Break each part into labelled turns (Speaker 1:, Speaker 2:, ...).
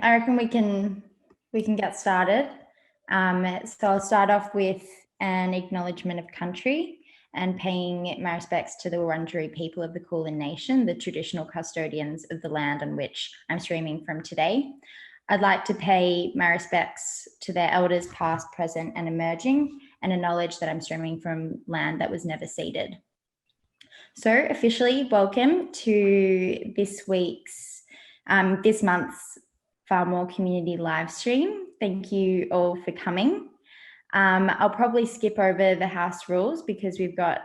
Speaker 1: I reckon we can get started. So I'll start off with an acknowledgement of country and paying my respects to the Wurundjeri people of the Kulin Nation, the traditional custodians of the land on which I'm streaming from today. I'd like to pay my respects to their elders past, present and emerging, and acknowledge that I'm streaming from land that was never ceded. So officially welcome to this month's Far More Community live stream. Thank you all for coming. I'll probably skip over the house rules because we've got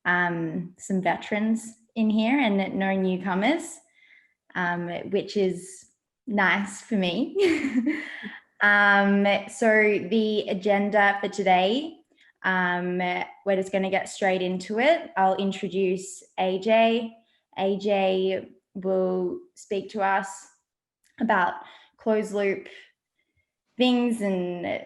Speaker 1: some veterans in here and no newcomers, which is nice for me. So the agenda for today, we're just going to get straight into it. I'll introduce AJ. AJ will speak to us about closed loop things and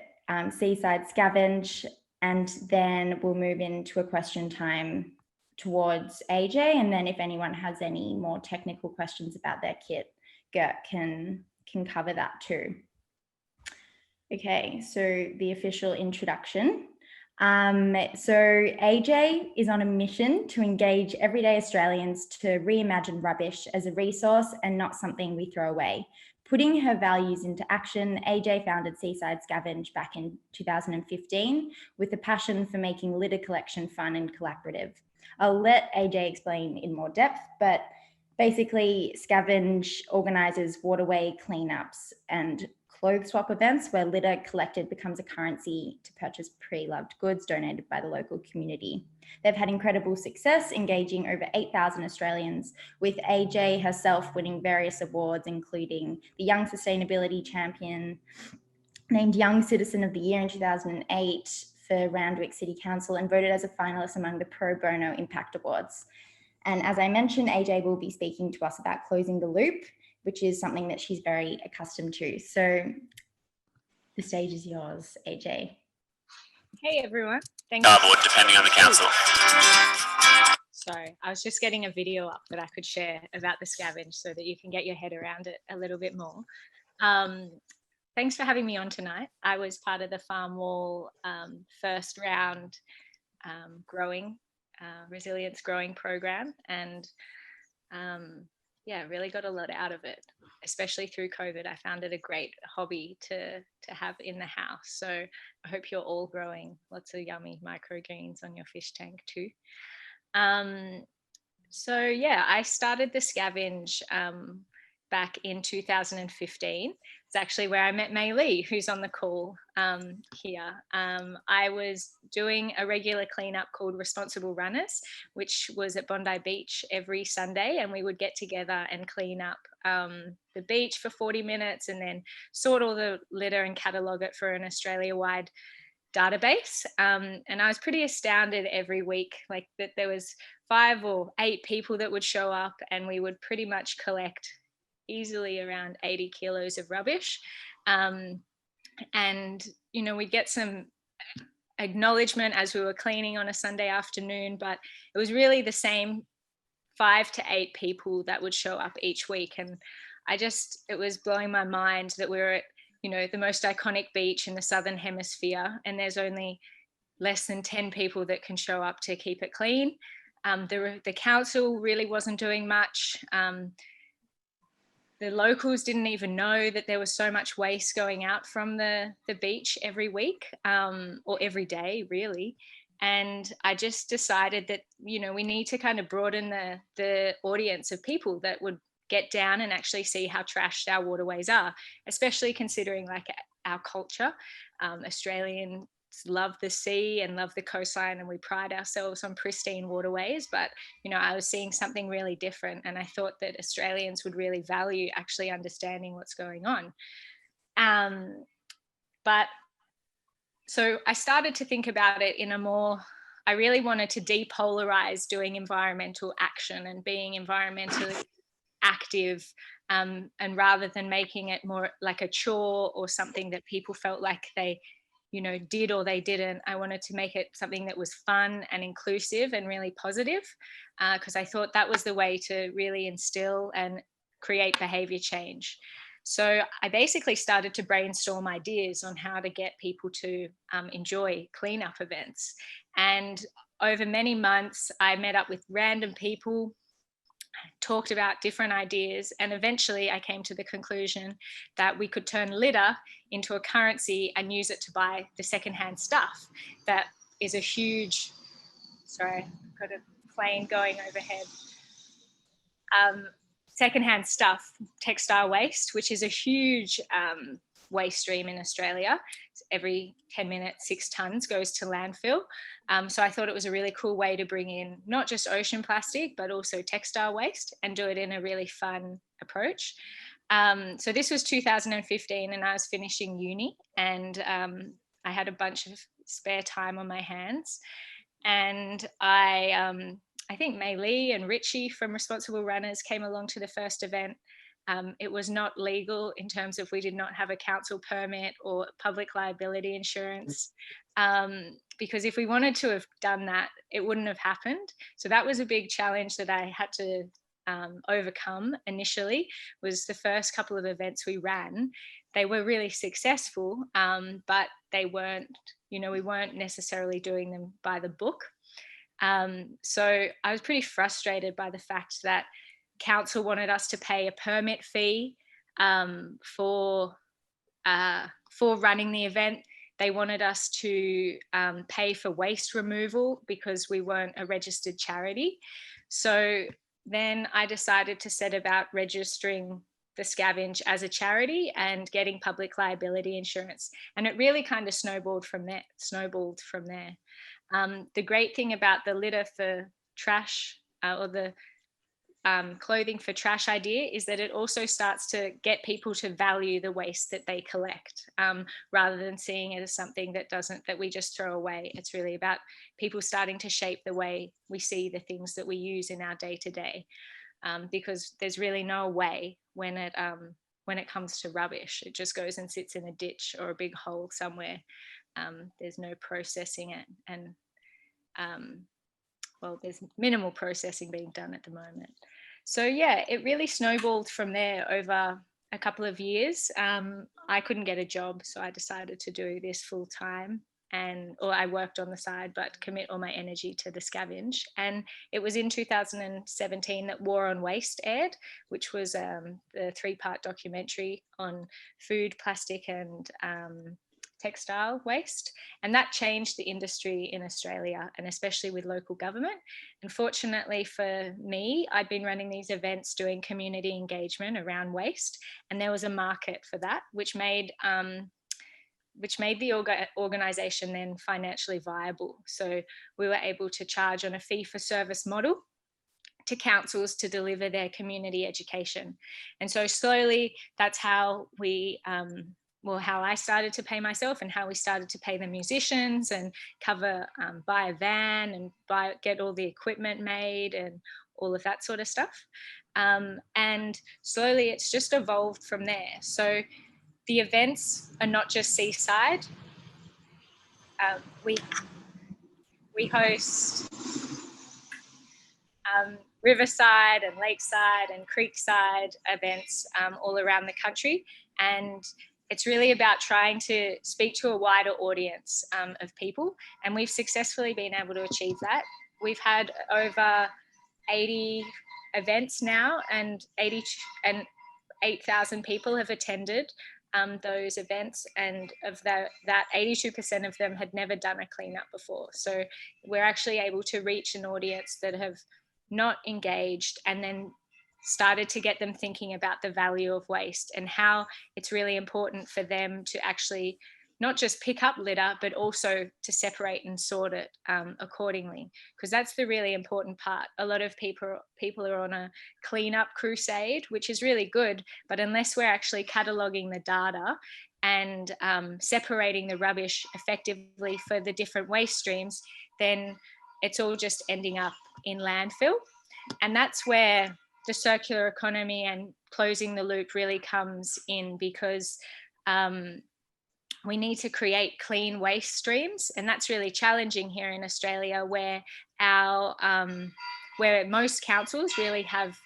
Speaker 1: Seaside Scavenge, and then we'll move into a question time towards AJ, and then if anyone has any more technical questions about their kit, Gert can cover that too. Okay, so the official introduction. So AJ is on a mission to engage everyday Australians to reimagine rubbish as a resource and not something we throw away. Putting her values into action, AJ founded Seaside Scavenge back in 2015 with a passion for making litter collection fun and collaborative. I'll let AJ explain in more depth, but basically Scavenge organises waterway cleanups and clothes swap events where litter collected becomes a currency to purchase pre-loved goods donated by the local community. They've had incredible success, engaging over 8,000 Australians, with AJ herself winning various awards, including the Young Sustainability Champion, named Young Citizen of the Year in 2008 for Randwick City Council, and voted as a finalist among the Pro Bono Impact Awards. And as I mentioned, AJ will be speaking to us about closing the loop, which is something that she's very accustomed to. So the stage is yours, AJ.
Speaker 2: Hey everyone, thank you.
Speaker 3: Depending on the council.
Speaker 2: Sorry, I was just getting a video up that I could share about the Scavenge so that you can get your head around it a little bit more. Thanks for having me on tonight. I was part of the Farm Wall first round resilience growing program, and yeah, really got a lot out of it, especially through COVID. I found it a great hobby to have in the house. So I hope you're all growing lots of yummy microgreens on your fish tank too. So yeah, I started the Scavenge back in 2015. It's actually where I met Mei Lee, who's on the call here. I was doing a regular cleanup called Responsible Runners, which was at Bondi Beach every Sunday, and we would get together and clean up the beach for 40 minutes and then sort all the litter and catalogue it for an Australia-wide database. And I was pretty astounded every week, like that there was 5 or 8 people that would show up, and we would pretty much collect easily around 80 kilos of rubbish. And, you know, we'd get some acknowledgement as we were cleaning on a Sunday afternoon, but it was really the same 5 to 8 people that would show up each week. And it was blowing my mind that we were at, you know, the most iconic beach in the Southern Hemisphere, and there's only less than 10 people that can show up to keep it clean. The council really wasn't doing much. The locals didn't even know that there was so much waste going out from the beach every week, or every day really. And I just decided that, you know, we need to kind of broaden the audience of people that would get down and actually see how trashed our waterways are, especially considering like our culture. Australians love the sea and love the coastline, and we pride ourselves on pristine waterways, but you know, I was seeing something really different, and I thought that Australians would really value actually understanding what's going on. But so I started to think about it in a more, I really wanted to depolarize doing environmental action and being environmentally active, and rather than making it more like a chore or something that people felt like they, you know, did or they didn't. I wanted to make it something that was fun and inclusive and really positive, because I thought that was the way to really instill and create behavior change. So I basically started to brainstorm ideas on how to get people to enjoy cleanup events. And over many months, I met up with random people, talked about different ideas, and eventually I came to the conclusion that we could turn litter into a currency and use it to buy the secondhand stuff. That is a huge, sorry, I've got a plane going overhead. Secondhand stuff, textile waste, which is a huge waste stream in Australia. Every 10 minutes, 6 tonnes goes to landfill. So I thought it was a really cool way to bring in not just ocean plastic, but also textile waste, and do it in a really fun approach. So this was 2015, and I was finishing uni, and I had a bunch of spare time on my hands. And I think Mei Lee and Richie from Responsible Runners came along to the first event. It was not legal in terms of we did not have a council permit or public liability insurance, because if we wanted to have done that, it wouldn't have happened. So that was a big challenge that I had to overcome initially. Was the first couple of events we ran. They were really successful, but they weren't, we weren't necessarily doing them by the book. So I was pretty frustrated by the fact that council wanted us to pay a permit fee for running the event. They wanted us to pay for waste removal because we weren't a registered charity. So then I decided to set about registering the Scavenge as a charity and getting public liability insurance. And it really kind of snowballed from there. The great thing about the litter for trash or the clothing for trash idea is that it also starts to get people to value the waste that they collect, rather than seeing it as something that we just throw away. It's really about people starting to shape the way we see the things that we use in our day to day, because there's really no way when it comes to rubbish. It just goes and sits in a ditch or a big hole somewhere. There's no processing it, and there's minimal processing being done at the moment. So yeah, it really snowballed from there over a couple of years. I couldn't get a job, so I decided to do this full time, or I worked on the side, but commit all my energy to the Scavenge. And it was in 2017 that War on Waste aired, which was the 3-part documentary on food, plastic, and textile waste. And that changed the industry in Australia, and especially with local government. And fortunately for me, I'd been running these events doing community engagement around waste, and there was a market for that, which made the organisation then financially viable. So we were able to charge on a fee-for-service model to councils to deliver their community education. And so slowly, that's how how I started to pay myself, and how we started to pay the musicians and buy a van and get all the equipment made and all of that sort of stuff. And slowly it's just evolved from there. So the events are not just Seaside. We host riverside and lakeside and creekside events all around the country. And it's really about trying to speak to a wider audience of people. And we've successfully been able to achieve that. We've had over 80 events now, and 8,000 people have attended those events. And of that 82% of them had never done a cleanup before. So we're actually able to reach an audience that have not engaged, and then started to get them thinking about the value of waste and how it's really important for them to actually not just pick up litter, but also to separate and sort it accordingly, because that's the really important part. A lot of people are on a cleanup crusade, which is really good, but unless we're actually cataloguing the data and separating the rubbish effectively for the different waste streams, then it's all just ending up in landfill. And that's where the circular economy and closing the loop really comes in, because we need to create clean waste streams. And that's really challenging here in Australia, where where most councils really have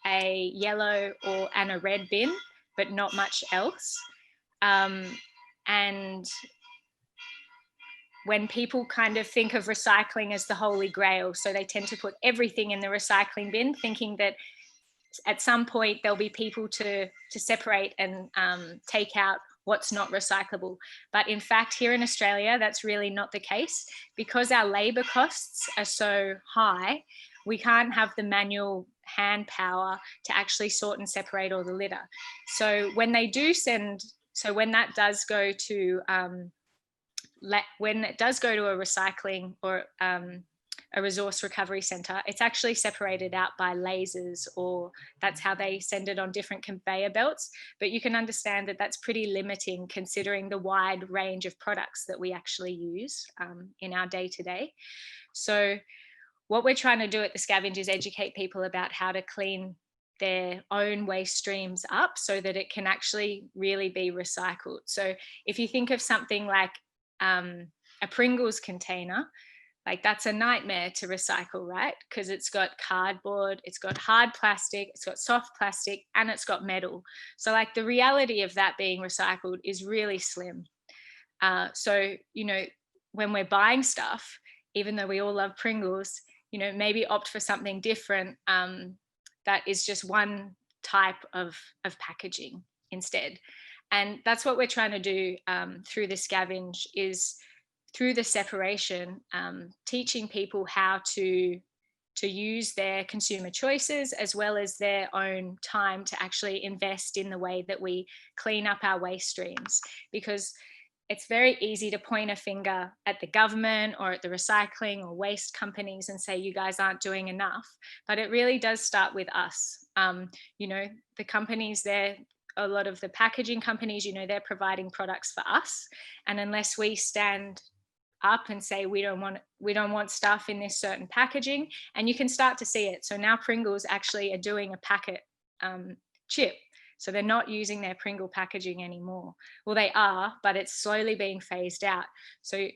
Speaker 2: a yellow and a red bin but not much else. And when people kind of think of recycling as the holy grail, so they tend to put everything in the recycling bin, thinking that at some point there'll be people to separate and take out what's not recyclable. But in fact, here in Australia, that's really not the case. Because our labor costs are so high, we can't have the manual hand power to actually sort and separate all the litter. So when they do send, so when that does go to, when it does go to a recycling or a resource recovery centre, it's actually separated out by lasers, or that's how they send it on different conveyor belts. But you can understand that that's pretty limiting considering the wide range of products that we actually use in our day-to-day. So what we're trying to do at the Scavenge is educate people about how to clean their own waste streams up so that it can actually really be recycled. So if you think of something like a Pringles container, like that's a nightmare to recycle, right? Because it's got cardboard, it's got hard plastic, it's got soft plastic, and it's got metal. So like the reality of that being recycled is really slim. So, you know, when we're buying stuff, even though we all love Pringles, you know, maybe opt for something different that is just one type of packaging instead. And that's what we're trying to do through the Scavenge, is through the separation, teaching people how to use their consumer choices as well as their own time to actually invest in the way that we clean up our waste streams. Because it's very easy to point a finger at the government or at the recycling or waste companies and say, you guys aren't doing enough. But it really does start with us. You know, the companies there, a lot of the packaging companies, you know, they're providing products for us. And unless we stand up and say we don't want stuff in this certain packaging, and you can start to see it. So now Pringles actually are doing a packet chip. So they're not using their Pringle packaging anymore. Well, they are, but it's slowly being phased out. So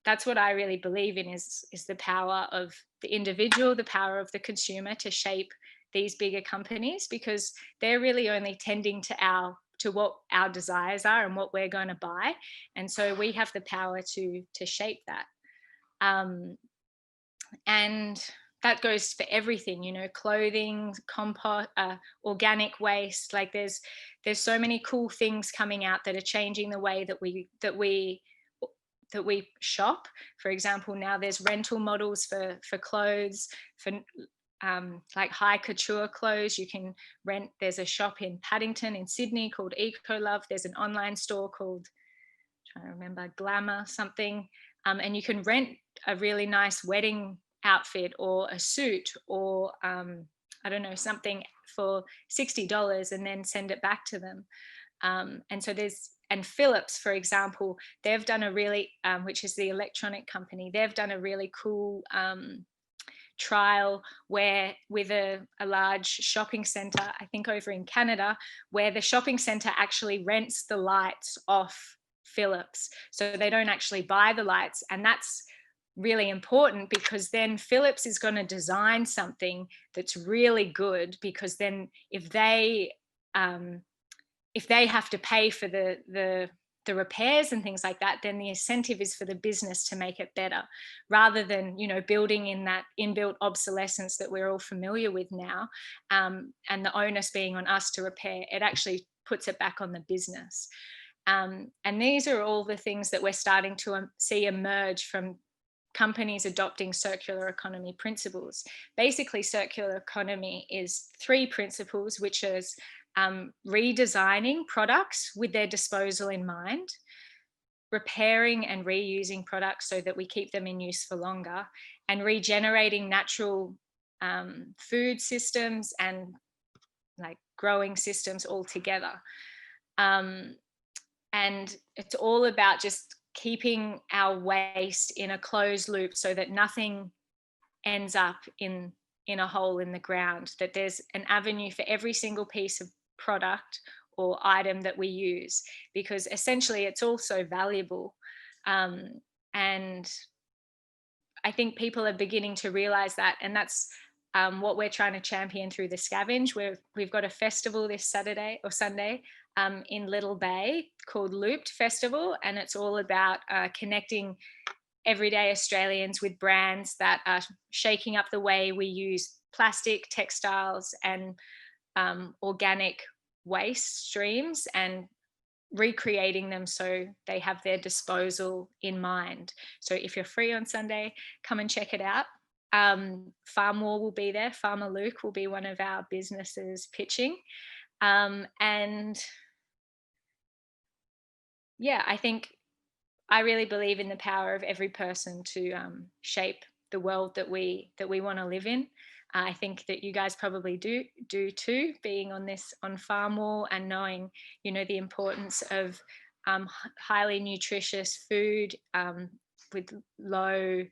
Speaker 2: that's what I really believe in, is the power of the individual, the power of the consumer to shape these bigger companies, because they're really only tending to what our desires are and what we're going to buy. And so we have the power to shape that. And that goes for everything, you know, clothing, compost, organic waste. Like there's so many cool things coming out that are changing the way that we shop. For example, now there's rental models for clothes, for like high couture clothes. You can rent. There's a shop in Paddington in Sydney called Ecolove. There's an online store called, I'm trying to remember, Glamour something, and you can rent a really nice wedding outfit or a suit or I don't know, something for $60 and then send it back to them. And so and Philips, for example, they've done a really, which is the electronic company, they've done a really cool trial where with a large shopping center, I think over in Canada, where the shopping center actually rents the lights off Philips. So they don't actually buy the lights. And that's really important, because then Philips is going to design something that's really good, because then if they have to pay for the repairs and things like that, then the incentive is for the business to make it better, rather than, you know, building in that inbuilt obsolescence that we're all familiar with now, and the onus being on us to repair. It actually puts it back on the business. And these are all the things that we're starting to see emerge from companies adopting circular economy principles. Basically, circular economy is 3 principles, which is redesigning products with their disposal in mind, repairing and reusing products so that we keep them in use for longer, and regenerating natural food systems and like growing systems all together. And it's all about just keeping our waste in a closed loop so that nothing ends up in a hole in the ground, that there's an avenue for every single piece of product or item that we use, because essentially it's all so valuable. And I think people are beginning to realize that, and that's what we're trying to champion through the Scavenge. We've got a festival this Saturday or Sunday in Little Bay called Looped Festival, and it's all about connecting everyday Australians with brands that are shaking up the way we use plastic, textiles, and organic waste streams, and recreating them so they have their disposal in mind. So if you're free on Sunday, come and check it out. Farm War will be there. Farmer Luke will be one of our businesses pitching. And yeah, I really believe in the power of every person to shape the world that we want to live in. I think that you guys probably do too, being on Farm Wall and knowing, the importance of highly nutritious food with low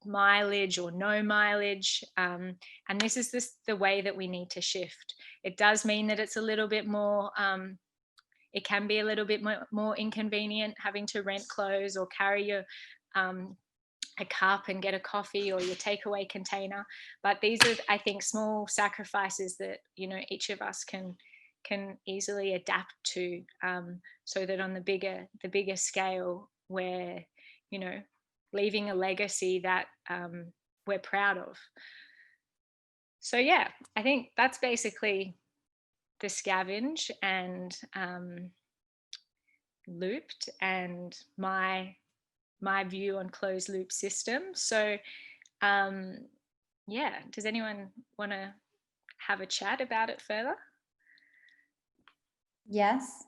Speaker 2: mileage or no mileage. And this is the way that we need to shift. It does mean that it's a little bit more it can be a little bit more inconvenient having to rent clothes or carry your a cup and get a coffee or your takeaway container. But these are, I think, small sacrifices that each of us can easily adapt to, so that on the bigger scale, we're leaving a legacy that we're proud of. So yeah, I think that's basically the Scavenge and Looped and my view on closed loop systems. So yeah, does anyone want to have a chat about it further?
Speaker 1: Yes.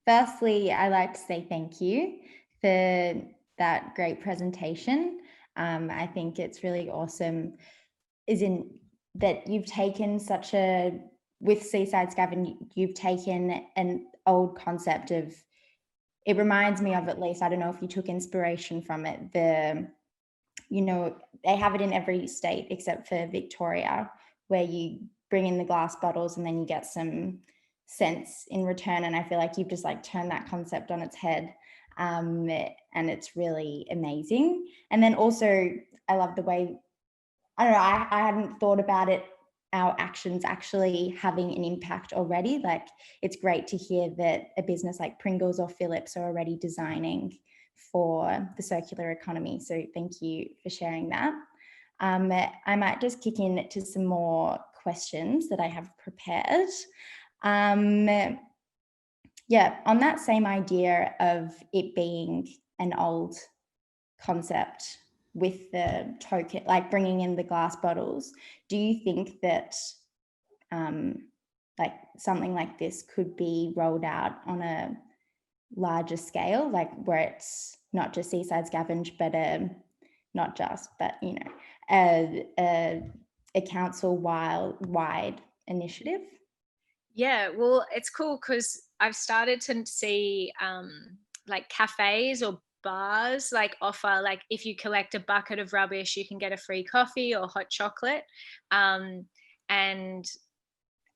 Speaker 1: Firstly, I'd like to say thank you for that great presentation. I think it's really awesome that you've taken with Seaside Scavenge, you've taken an old concept of, it reminds me of, at least, I don't know if you took inspiration from it, they have it in every state except for Victoria, where you bring in the glass bottles and then you get some cents in return. And I feel like you've just turned that concept on its head. And it's really amazing. And then also, I love the way, I don't know, I hadn't thought about it, our actions actually having an impact already. It's great to hear that a business like Pringles or Philips are already designing for the circular economy. So thank you for sharing that. I might just kick in to some more questions that I have prepared. Yeah, on that same idea of it being an old concept with the token, bringing in the glass bottles, do you think that something like this could be rolled out on a larger scale, where it's not just Seaside Scavenge, but a council-wide initiative?
Speaker 2: Yeah, well, it's cool because I've started to see cafes or bars offer, if you collect a bucket of rubbish, you can get a free coffee or hot chocolate. And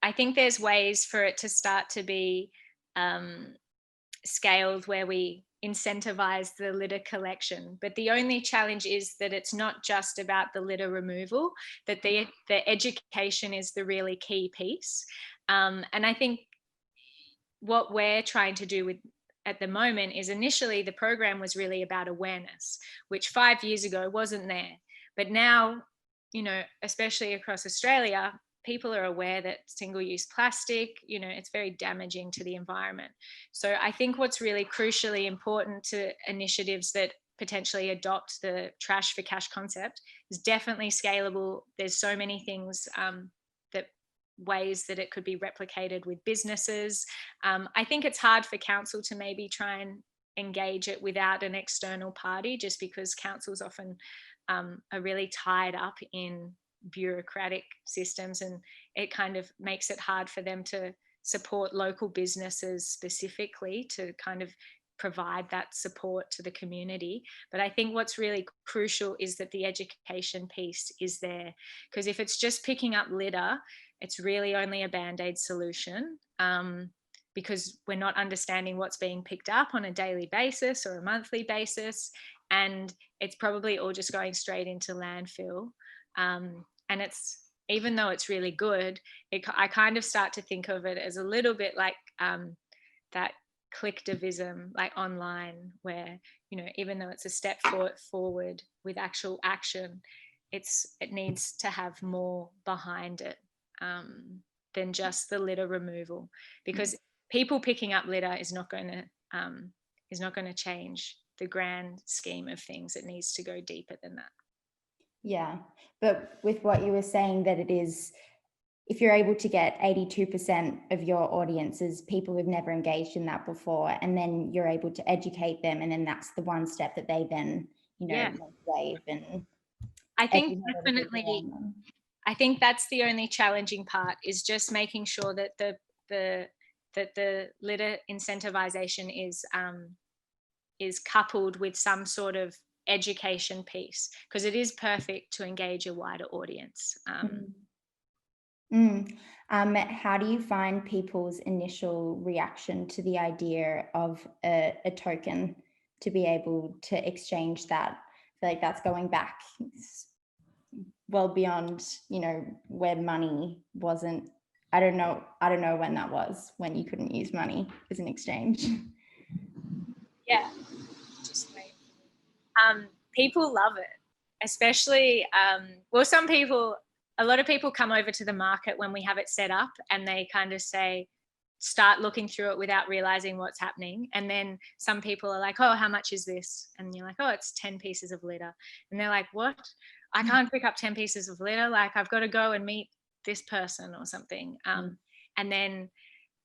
Speaker 2: I think there's ways for it to start to be scaled where we incentivize the litter collection. But the only challenge is that it's not just about the litter removal, that the education is the really key piece. And I think what we're trying to do at the moment is, initially the program was really about awareness, which 5 years ago wasn't there. But now, especially across Australia, people are aware that single-use plastic, it's very damaging to the environment. So I think what's really crucially important to initiatives that potentially adopt the trash for cash concept is definitely scalable. There's so many things ways that it could be replicated with businesses. I think it's hard for council to maybe try and engage it without an external party, just because councils often are really tied up in bureaucratic systems, and it kind of makes it hard for them to support local businesses specifically to kind of provide that support to the community. But I think what's really crucial is that the education piece is there, because if it's just picking up litter, it's really only a band-aid solution, because we're not understanding what's being picked up on a daily basis or a monthly basis, and it's probably all just going straight into landfill. And And it's, even though it's really good, I kind of start to think of it as a little bit like that clicktivism, like online, where, you know, even though it's a step forward with actual action, it needs to have more behind it than just the litter removal, because people picking up litter is not going to change the grand scheme of things. It needs to go deeper than that.
Speaker 1: Yeah, but with what you were saying, that it is, if you're able to get 82% of your audiences, people who've never engaged in that before, and then you're able to educate them, and then that's the one step that they then, you know, wave and
Speaker 2: I think definitely, I think that's the only challenging part, is just making sure that the litter incentivization is coupled with some sort of education piece, because it is perfect to engage a wider audience.
Speaker 1: How do you find people's initial reaction to the idea of a token to be able to exchange that? I feel like that's going back well beyond, you know, where money wasn't. I don't know when that was, when you couldn't use money as an exchange.
Speaker 2: Yeah, just wait. People love it, especially, well, a lot of people come over to the market when we have it set up, and they kind of start looking through it without realizing what's happening. And then some people are like, oh, how much is this? And you're like, oh, it's 10 pieces of litter. And they're like, what? I can't pick up 10 pieces of litter. Like, I've got to go and meet this person or something. And then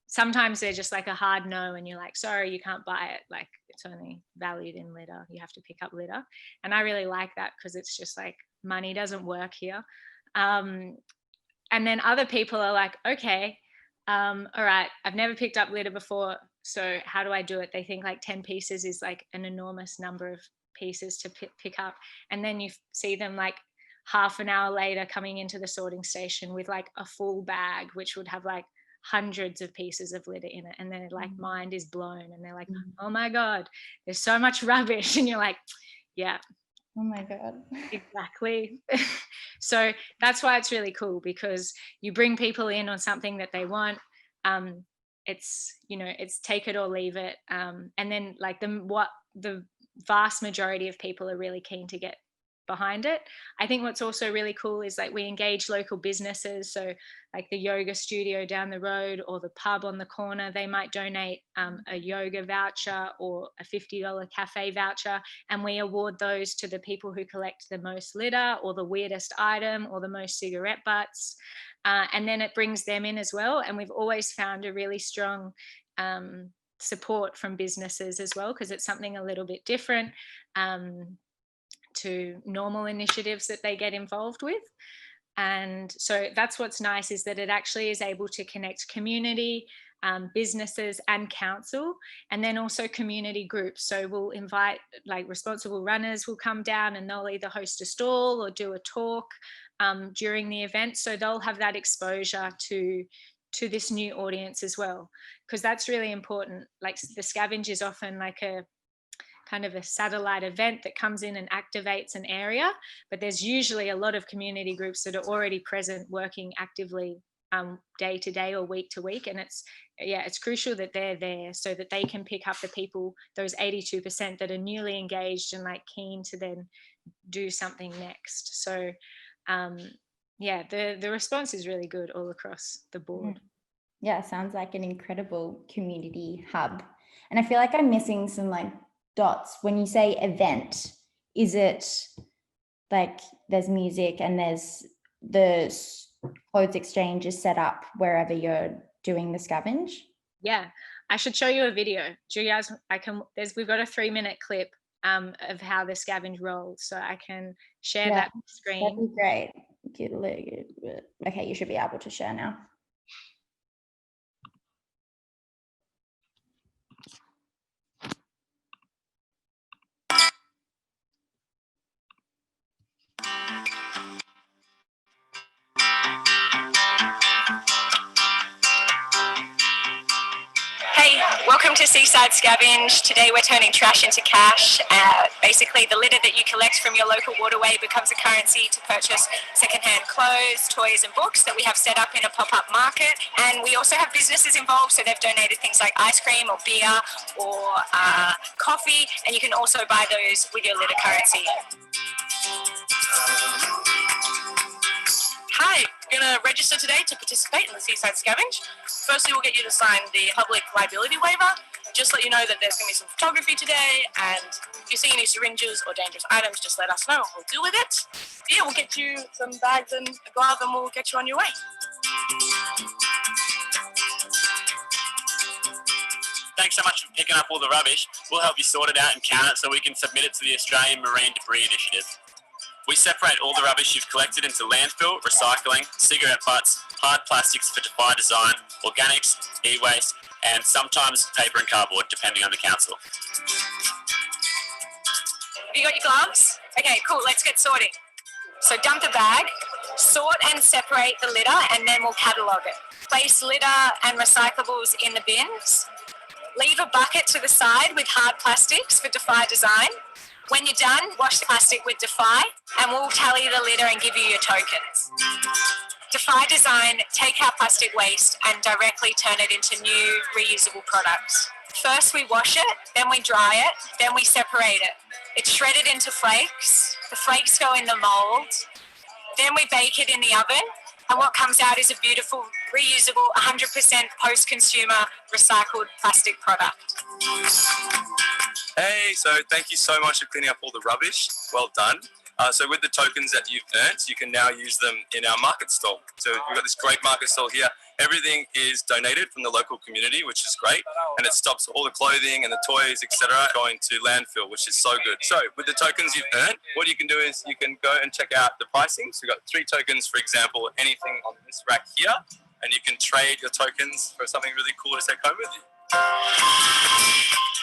Speaker 2: sometimes they're just like a hard no, and you're like, sorry, you can't buy it. Like, it's only valued in litter. You have to pick up litter. And I really like that, because it's just like, money doesn't work here. And then other people are like, okay, all right, I've never picked up litter before, so how do I do it? They think like 10 pieces is like an enormous number of pieces to pick up. And then you see them like half an hour later coming into the sorting station with like a full bag, which would have like hundreds of pieces of litter in it, and their like mind is blown, and they're like, oh my god, there's so much rubbish. And you're like, yeah,
Speaker 1: oh my god,
Speaker 2: exactly. So that's why it's really cool, because you bring people in on something that they want. It's, you know, it's take it or leave it. And then like the vast majority of people are really keen to get behind it. I think what's also really cool is like we engage local businesses. So like the yoga studio down the road or the pub on the corner, they might donate a yoga voucher or a $50 cafe voucher, and we award those to the people who collect the most litter or the weirdest item or the most cigarette butts. And then it brings them in as well. And we've always found a really strong support from businesses as well, because it's something a little bit different to normal initiatives that they get involved with. And so that's what's nice, is that it actually is able to connect community, businesses and council, and then also community groups. So we'll invite, like, responsible runners will come down, and they'll either host a stall or do a talk during the event. So they'll have that exposure to this new audience as well, because that's really important. Like the Scavenge is often like a kind of a satellite event that comes in and activates an area, but there's usually a lot of community groups that are already present, working actively day to day or week to week. And it's crucial that they're there so that they can pick up the people, those 82% that are newly engaged and like keen to then do something next. So the response is really good all across the board.
Speaker 1: Yeah, sounds like an incredible community hub. And I feel like I'm missing some like dots. When you say event, is it like there's music and there's the clothes exchange is set up wherever you're doing the Scavenge?
Speaker 2: Yeah, I should show you a video. Do you guys, we've got a 3-minute clip of how the Scavenge rolls, so I can share that screen.
Speaker 1: That'd be great. Okay, you should be able to share now.
Speaker 3: Hey Hi, welcome to Seaside Scavenge. Today we're turning trash into cash. Basically, the litter that you collect from your local waterway becomes a currency to purchase secondhand clothes, toys and books that we have set up in a pop-up market. And we also have businesses involved, so they've donated things like ice cream or beer or coffee, and you can also buy those with your litter currency.
Speaker 4: Hi, you're going to register today to participate in the Seaside Scavenge. Firstly, we'll get you to sign the public liability waiver. Just let you know that there's going to be some photography today, and if you see any syringes or dangerous items, just let us know and we'll deal with it. Yeah, we'll get you some bags and a glove and we'll get you on your way.
Speaker 5: Thanks so much for picking up all the rubbish. We'll help you sort it out and count it so we can submit it to the Australian Marine Debris Initiative. We separate all the rubbish you've collected into landfill, recycling, cigarette butts, hard plastics for Defy Design, organics, e-waste, and sometimes paper and cardboard, depending on the council.
Speaker 3: Have you got your gloves? Okay, cool, let's get sorting. So dump the bag, sort and separate the litter, and then we'll catalogue it. Place litter and recyclables in the bins. Leave a bucket to the side with hard plastics for Defy Design. When you're done, wash the plastic with Defy, and we'll tally the litter and give you your tokens. Defy Design take our plastic waste and directly turn it into new reusable products. First we wash it, then we dry it, then we separate it. It's shredded into flakes. The flakes go in the mould. Then we bake it in the oven, and what comes out is a beautiful, reusable, 100% post-consumer recycled plastic product.
Speaker 6: Hey, so thank you so much for cleaning up all the rubbish. Well done. So with the tokens that you've earned, you can now use them in our market stall. So we've got this great market stall here. Everything is donated from the local community, which is great. And it stops all the clothing and the toys, etc., going to landfill, which is so good. So with the tokens you've earned, what you can do is you can go and check out the pricing. So we've got 3 tokens, for example, anything on this rack here. And you can trade your tokens for something really cool to take home with you.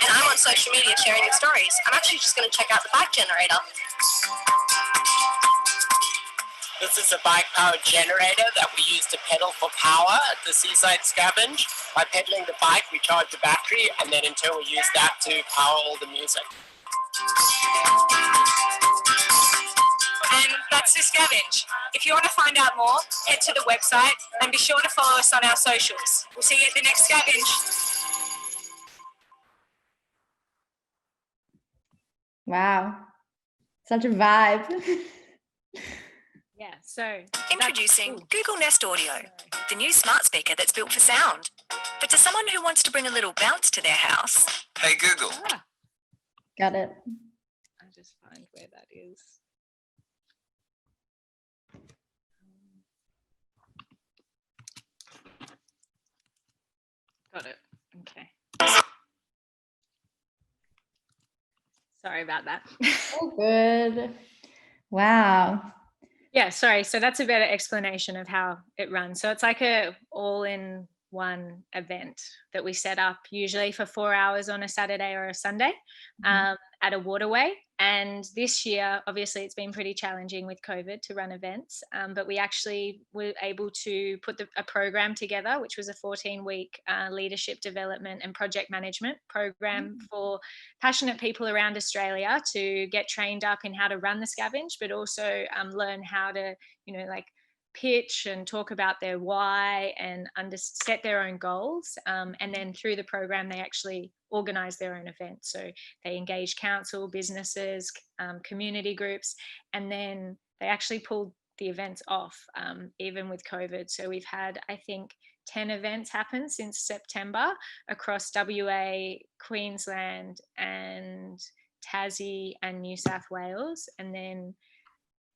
Speaker 4: And I'm on social media sharing your stories. I'm actually just going to check out the bike generator.
Speaker 7: This is a bike-powered generator that we use to pedal for power at the Seaside Scavenge. By pedaling the bike, we charge the battery, and then in turn we use that to power all the music.
Speaker 3: And that's the Scavenge. If you want to find out more, head to the website and be sure to follow us on our socials. We'll see you at the next Scavenge.
Speaker 1: Wow. Such a vibe.
Speaker 2: Yeah, so
Speaker 8: introducing Google Nest Audio, the new smart speaker that's built for sound. But to someone who wants to bring a little bounce to their house,
Speaker 6: Hey Google.
Speaker 1: Got it.
Speaker 2: I'll just find where that is. Got it. Okay. Sorry about that.
Speaker 1: Oh, good. Wow.
Speaker 2: Yeah, sorry. So that's a better explanation of how it runs. So it's like a all-in-one event that we set up usually for 4 hours on a Saturday or a Sunday at a waterway. And this year, obviously, it's been pretty challenging with COVID to run events, but we actually were able to put a program together, which was a 14-week leadership development and project management program for passionate people around Australia to get trained up in how to run the Scavenge, but also learn how to, pitch and talk about their why and set their own goals. And then through the program, they actually organize their own events. So they engage council, businesses, community groups, and then they actually pulled the events off, even with COVID. So we've had, I think, 10 events happen since September across WA, Queensland, and Tassie and New South Wales. And then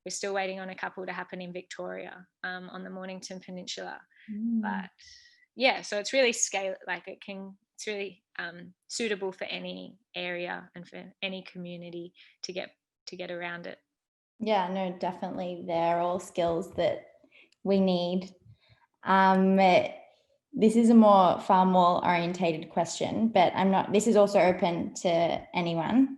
Speaker 2: we're still waiting on a couple to happen in Victoria, on the Mornington Peninsula. But yeah, so it's really it's really suitable for any area and for any community to get around it.
Speaker 1: Yeah, no, definitely. They're all skills that we need. This is a far more orientated question, but this is also open to anyone.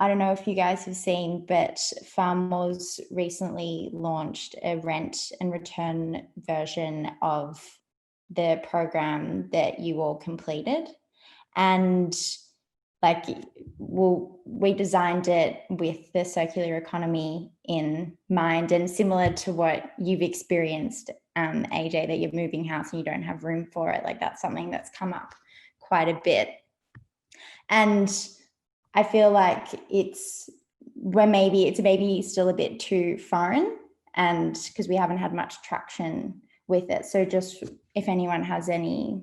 Speaker 1: I don't know if you guys have seen, but Farmers recently launched a rent and return version of the program that you all completed. And like, we designed it with the circular economy in mind, and similar to what you've experienced, AJ, that you're moving house and you don't have room for it. Like, that's something that's come up quite a bit. And I feel like it's maybe still a bit too foreign, and because we haven't had much traction with it. So just if anyone has any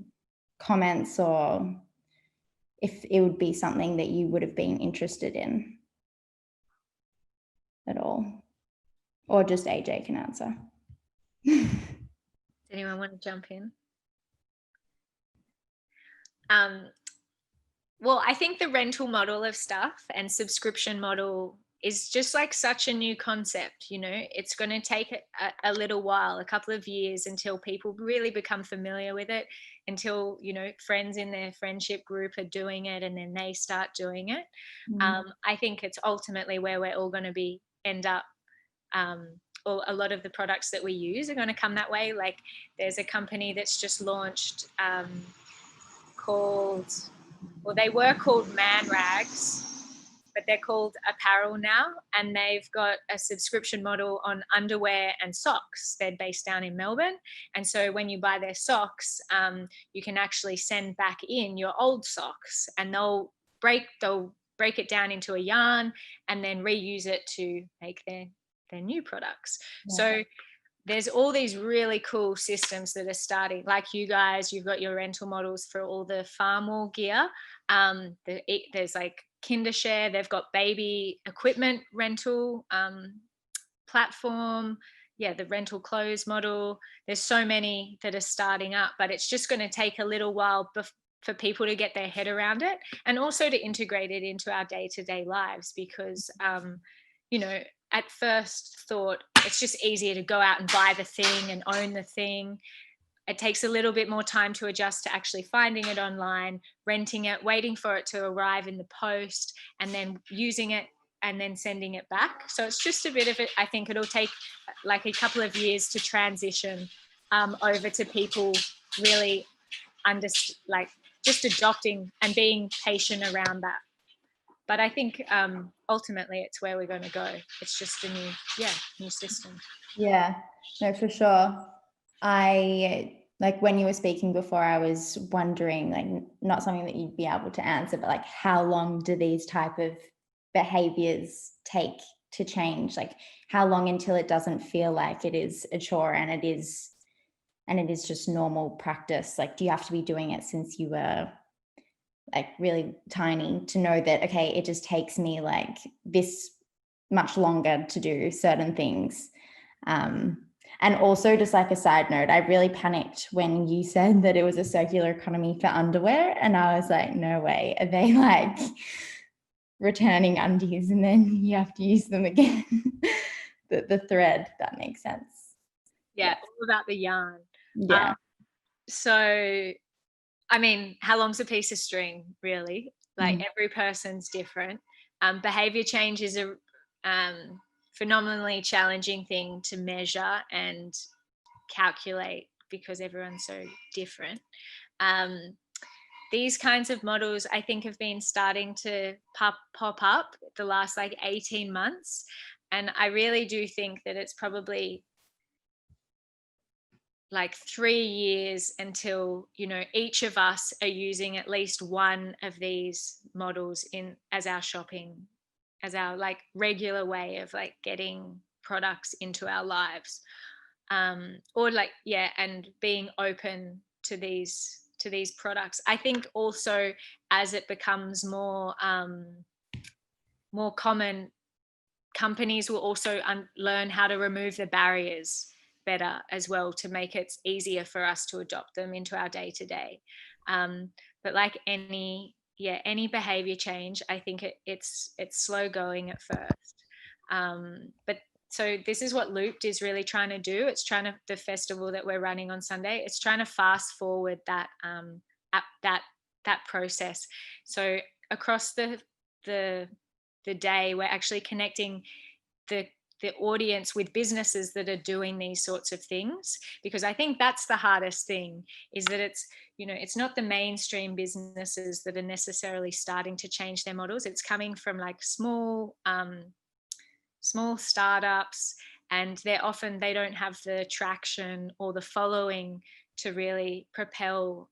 Speaker 1: comments, or if it would be something that you would have been interested in at all, or just AJ can answer.
Speaker 2: Does anyone want to jump in? Well, I think the rental model of stuff and subscription model is just like such a new concept. You know, it's going to take a little while, a couple of years, until people really become familiar with it, until, you know, friends in their friendship group are doing it and then they start doing it. I think it's ultimately where we're all going to end up. Or a lot of the products that we use are going to come that way. Like, there's a company that's just launched they were called Man Rags, but they're called Apparel now, and they've got a subscription model on underwear and socks. They're based down in Melbourne, and so when you buy their socks, you can actually send back in your old socks, and they'll break it down into a yarn and then reuse it to make their new products. Yeah. So there's all these really cool systems that are starting, like you guys, you've got your rental models for all the farm wool gear. There's like Kindershare, they've got baby equipment rental platform. Yeah, the rental clothes model. There's so many that are starting up, but it's just going to take a little while for people to get their head around it, and also to integrate it into our day-to-day lives, because, you know, at first thought, it's just easier to go out and buy the thing and own the thing. It takes a little bit more time to adjust to actually finding it online, renting it, waiting for it to arrive in the post, and then using it and then sending it back. So it's just a bit of it. I think it'll take like a couple of years to transition over to people really just adopting and being patient around that. But I think ultimately it's where we're going to go. It's just a new system. Yeah,
Speaker 1: no, for sure. Like when you were speaking before, I was wondering, like, not something that you'd be able to answer, but like, how long do these type of behaviors take to change? Like, how long until it doesn't feel like it is a chore and it is just normal practice? Like, do you have to be doing it since you were like really tiny to know that, okay, it just takes me like this much longer to do certain things? And also, just like a side note, I really panicked when you said that it was a circular economy for underwear, and I was like, no way, are they like returning undies and then you have to use them again? the thread, that makes sense.
Speaker 2: Yeah, all about the yarn.
Speaker 1: Yeah.
Speaker 2: So I mean, how long's a piece of string, really? Like, every person's different. Behavior change is a phenomenally challenging thing to measure and calculate, because everyone's so different. These kinds of models, I think, have been starting to pop up the last like 18 months. And I really do think that it's probably like 3 years until, you know, each of us are using at least one of these models as our shopping, as our like regular way of like getting products into our lives, or like, yeah, and being open to these products. I think also as it becomes more common, companies will also learn how to remove the barriers better as well, to make it easier for us to adopt them into our day-to-day. But like any behavior change, I think it's slow going at first. But so this is what Looped is really trying to do. It's trying to, the festival that we're running on Sunday, it's trying to fast forward that process. So across the day, we're actually connecting the the audience with businesses that are doing these sorts of things, because I think that's the hardest thing, is that it's, you know, it's not the mainstream businesses that are necessarily starting to change their models. It's coming from like small startups, and they don't have the traction or the following to really propel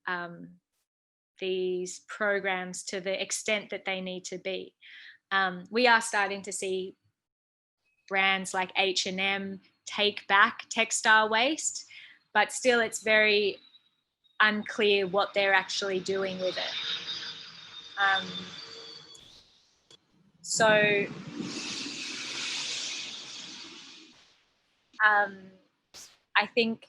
Speaker 2: these programs to the extent that they need to be. We are starting to see brands like H&M take back textile waste, but still it's very unclear what they're actually doing with it. I think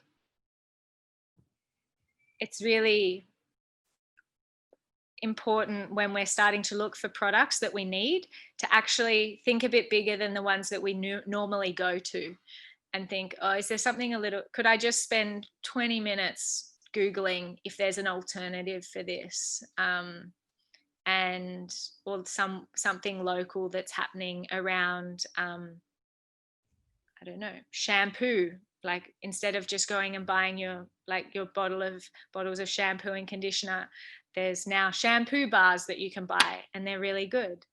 Speaker 2: it's really important when we're starting to look for products that we need to actually think a bit bigger than the ones that we normally go to, and think, oh, is there something could I just spend 20 minutes Googling if there's an alternative for this, or something local that's happening around, I don't know, shampoo. Like, instead of just going and buying your bottles of shampoo and conditioner, there's now shampoo bars that you can buy, and they're really good.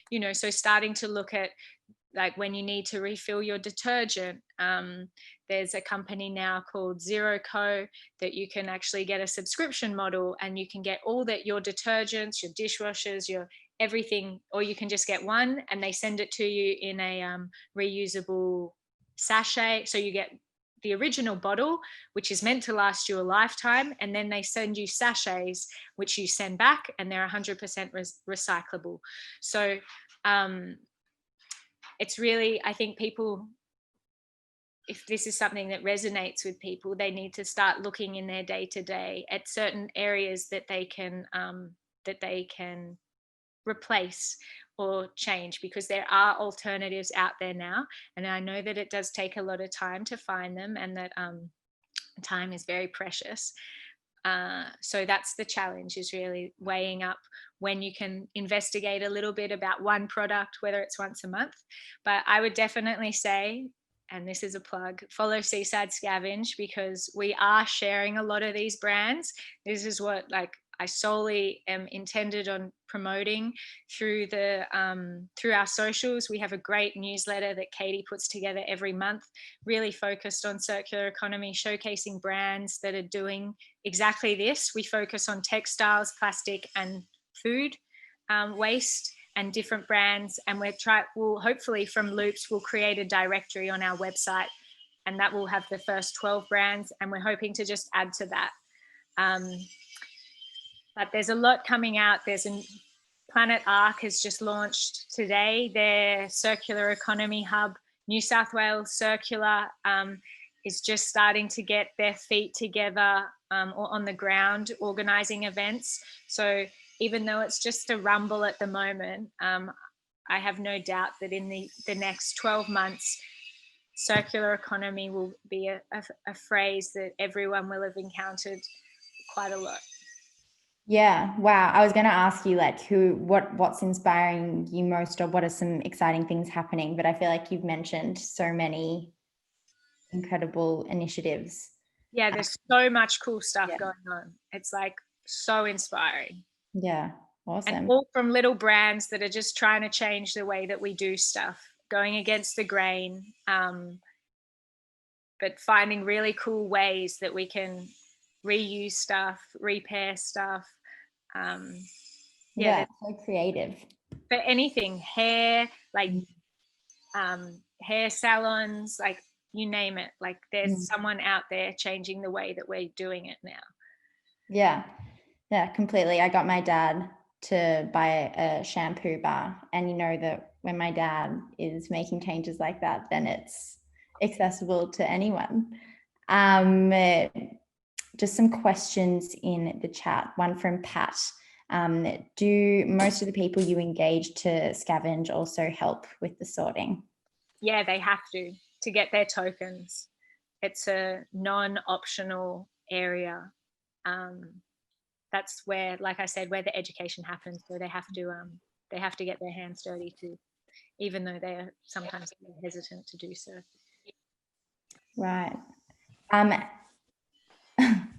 Speaker 2: You know, so starting to look at, like, when you need to refill your detergent, there's a company now called Zero Co that you can actually get a subscription model, and you can get all that, your detergents, your dishwashers, your everything, or you can just get one and they send it to you in a reusable sachet. So you get the original bottle, which is meant to last you a lifetime, and then they send you sachets which you send back, and they're 100% recyclable. So it's really, I think people, if this is something that resonates with people, they need to start looking in their day-to-day at certain areas that they can replace or change, because there are alternatives out there now, and I know that it does take a lot of time to find them, and that time is very precious. So that's the challenge, is really weighing up when you can investigate a little bit about one product, whether it's once a month. But I would definitely say, and this is a plug, follow Seaside Scavenge, because we are sharing a lot of these brands. This is what, like, I solely am intended on promoting through our socials. We have a great newsletter that Katie puts together every month, really focused on circular economy, showcasing brands that are doing exactly this. We focus on textiles, plastic, and food waste, and different brands. And we'll hopefully, from Loops, we'll create a directory on our website, and that will have the first 12 brands, and we're hoping to just add to that. But there's a lot coming out. Planet Arc has just launched today their circular economy hub. New South Wales Circular is just starting to get their feet together, or on the ground, organising events. So even though it's just a rumble at the moment, I have no doubt that in the next 12 months, circular economy will be a phrase that everyone will have encountered quite a lot.
Speaker 1: Yeah, wow. I was going to ask you, like, what's inspiring you most, or what are some exciting things happening? But I feel like you've mentioned so many incredible initiatives.
Speaker 2: Yeah, there's so much cool stuff going on. It's like so inspiring.
Speaker 1: Yeah, awesome.
Speaker 2: And all from little brands that are just trying to change the way that we do stuff, going against the grain, but finding really cool ways that we can reuse stuff, repair stuff.
Speaker 1: Yeah, so creative.
Speaker 2: For anything, hair, like hair salons, like you name it. Like there's someone out there changing the way that we're doing it now. Yeah, completely. I got my dad to buy a shampoo bar, and you know that when my dad is making changes like that, then it's accessible to anyone. Just some questions in the chat. One from Pat. Do most of the people you engage to Scavenge also help with the sorting? Yeah, they have to get their tokens. It's a non-optional area. That's where, like I said, where the education happens. So they have to get their hands dirty to even though they are sometimes hesitant to do so.
Speaker 1: Right. And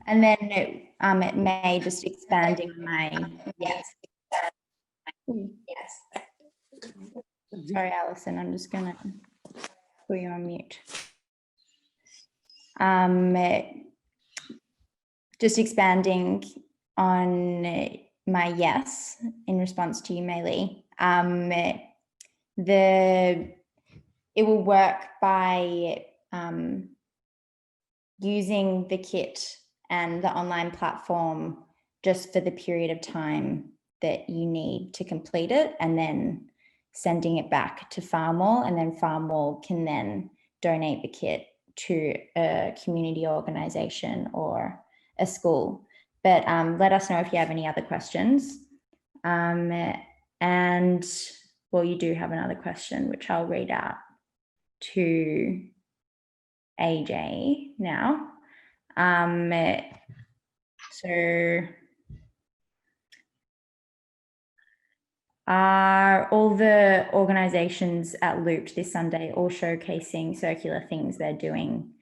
Speaker 1: then it may just expanding on my yes. Sorry, Alison, I'm just gonna put you on mute. Just expanding on my yes in response to you, Maylee. It will work by using the kit and the online platform just for the period of time that you need to complete it, and then sending it back to Farmall, and then Farmall can then donate the kit to a community organisation or a school. But let us know if you have any other questions. And well, you do have another question, which I'll read out to AJ now. So are all the organizations at Looped this Sunday all showcasing circular things they're doing?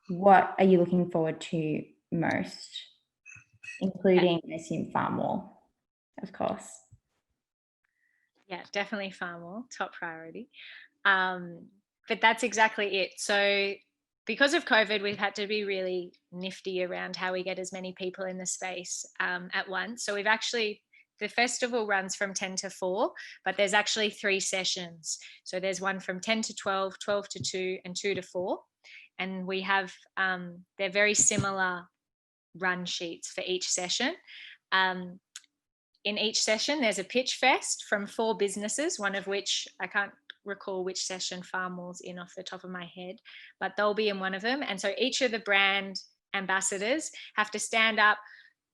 Speaker 1: What are you looking forward to most, including, I assume, Farmall, of course?
Speaker 2: Yeah, definitely Farmall, top priority. But that's exactly it. So because of COVID, we've had to be really nifty around how we get as many people in the space at once. So we've actually, the festival runs from 10 to 4, but there's actually 3 sessions. So there's one from 10 to 12, 12 to 2, and 2 to 4. And we have, they're very similar run sheets for each session. In each session, there's a pitch fest from 4 businesses, one of which I can't recall which session Farmall's in off the top of my head, but they'll be in one of them. And so each of the brand ambassadors have to stand up,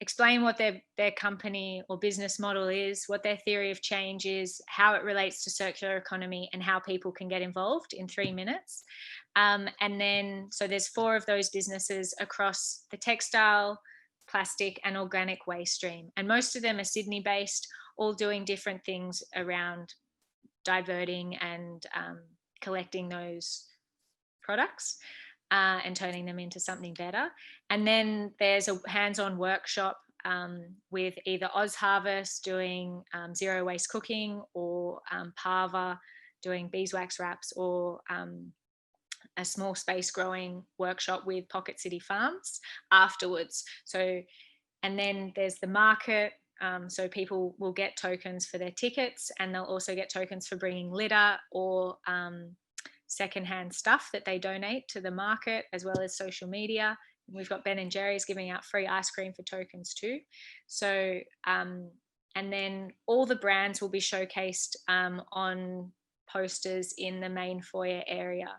Speaker 2: explain what their company or business model is, what their theory of change is, how it relates to circular economy, and how people can get involved in 3 minutes. And then, so there's 4 of those businesses across the textile, plastic and organic waste stream. And most of them are Sydney based, all doing different things around diverting and collecting those products and turning them into something better. And then there's a hands-on workshop with either Oz Harvest doing zero waste cooking, or Parva doing beeswax wraps, or a small space growing workshop with Pocket City Farms afterwards. So, and then there's the market. So people will get tokens for their tickets, and they'll also get tokens for bringing litter or secondhand stuff that they donate to the market, as well as social media. We've got Ben & Jerry's giving out free ice cream for tokens too. So, and then all the brands will be showcased on posters in the main foyer area.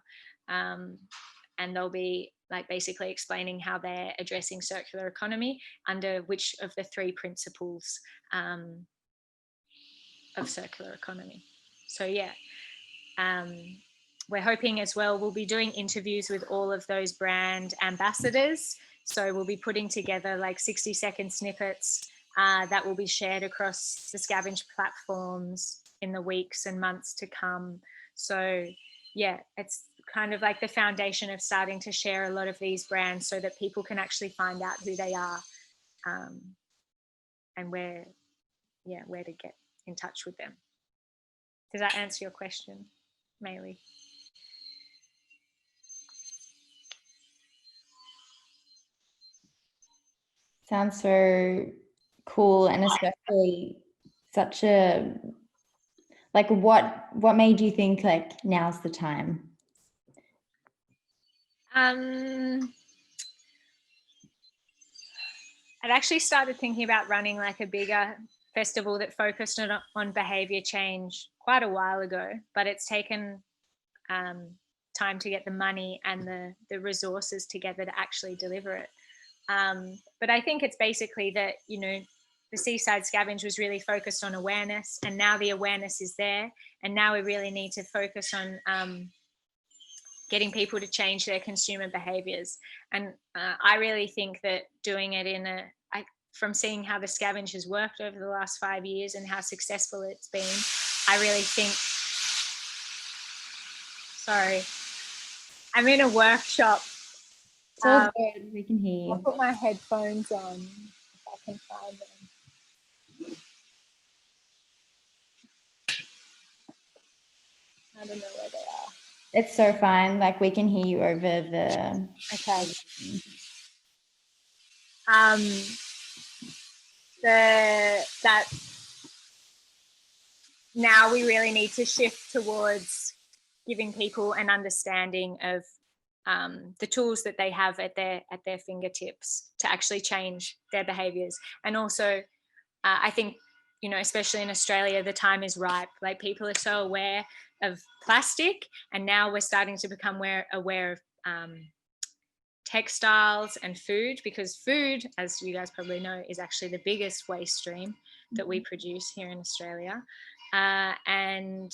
Speaker 2: And they'll be like basically explaining how they're addressing circular economy under which of the 3 principles of circular economy. So yeah, we're hoping as well, we'll be doing interviews with all of those brand ambassadors. So we'll be putting together like 60-second snippets that will be shared across the Scavenge platforms in the weeks and months to come. So yeah, it's kind of like the foundation of starting to share a lot of these brands so that people can actually find out who they are and where to get in touch with them. Does that answer your question, Maylee?
Speaker 1: Sounds so cool, and especially such a, like, what made you think like now's the time?
Speaker 2: I'd actually started thinking about running like a bigger festival that focused on behaviour change quite a while ago, but it's taken time to get the money and the resources together to actually deliver it. But I think it's basically that, you know, the Seaside Scavenge was really focused on awareness, and now the awareness is there, and now we really need to focus on getting people to change their consumer behaviours. And I really think that doing it from seeing how the Scavenge has worked over the last 5 years and how successful it's been, I really think Sorry. I'm in a workshop.
Speaker 1: It's all good. We can hear
Speaker 2: I'll
Speaker 1: you.
Speaker 2: put my headphones on if I can find them. I don't know where they are.
Speaker 1: It's so fine. Like we can hear you over the.
Speaker 2: Okay. That now we really need to shift towards giving people an understanding of the tools that they have at their fingertips to actually change their behaviors. And also, I think, especially in Australia, the time is ripe. Like people are so aware of plastic, and now we're starting to become aware of textiles and food, because food, as you guys probably know, is actually the biggest waste stream that we produce here in Australia. And